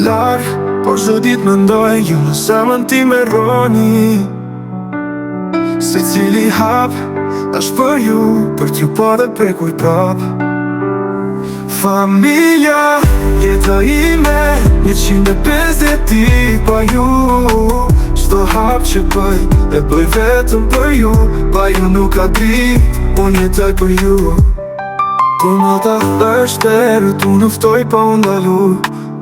larg, por çdo ditë mendoj ju në zemrën time rroni. Se cili hap është për ju, për t'ju pa dhe prekur prap. Familja, jeta ime, 150 ditë pa ju. Çdo hap që bëj, e bëj vetëm për ju. Pa ju nuk ka di, unë jetoj për ju. Kur nota është erët, unë ftoj pa unë ndalu.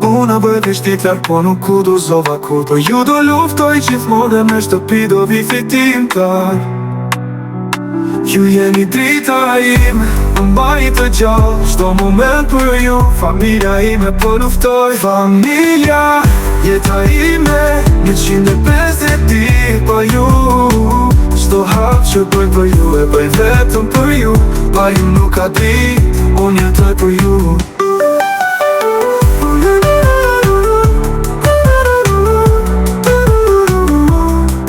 Unë bëj vishtit larg, po nuk ku do zova kur. Për ju do luftoj gjithmonë dhe me shtëpi do vi fitim tar. Ju jeni drita ime, më mbani të gjallë çdo moment për ju. Familja ime po luftoj. Familja, jeta ime, 150 ditë pa ju. Çdo hap që bëj për ju, e bëj vetëm për ju. Pa ju nuk ka di, unë jetoj për ju.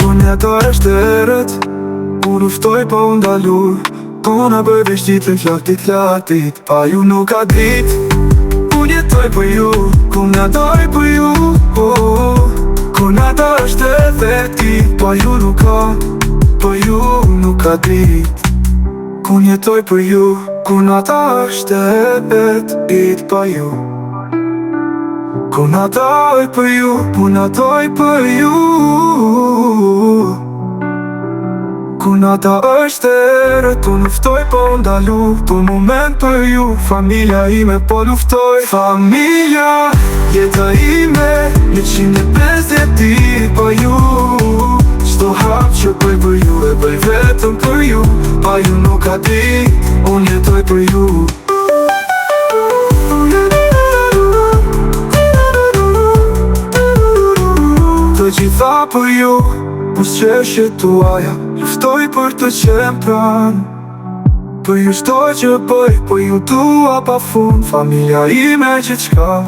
Unë jetoj është erët, unë ftoj pa unë ndalu. Unë bëj vishtit laktit, pa ju nuk ka dit. Unë jetoj për ju, unë jetoj për ju. Unë jetoj është efektiv, pa ju nuk ka, pa ju nuk ka dit. Unë jetoj për ju, unë jetoj është efektiv, pa ju. Unë jetoj për ju, unë jetoj për ju. Kunata është erët, unë ftoj po ndalu. Për moment për ju, familja ime po luftoj. Familja, jeta ime, 150 ditë pa ju. Çdo hap që bëj për ju, e bëj vetëm për ju. Pa ju nuk ka di, unë jetoj për ju. Të gjitha për ju, pusqeshje tuaja, luftoj për të qenë pranë. Për ju çdo që bëj, për ju dua pa fund. Familja ime gjithçka.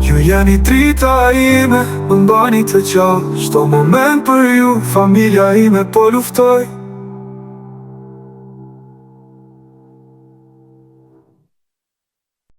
Ju jeni drita ime, më mbani të gjallë çdo moment për ju. Familja ime po luftoj.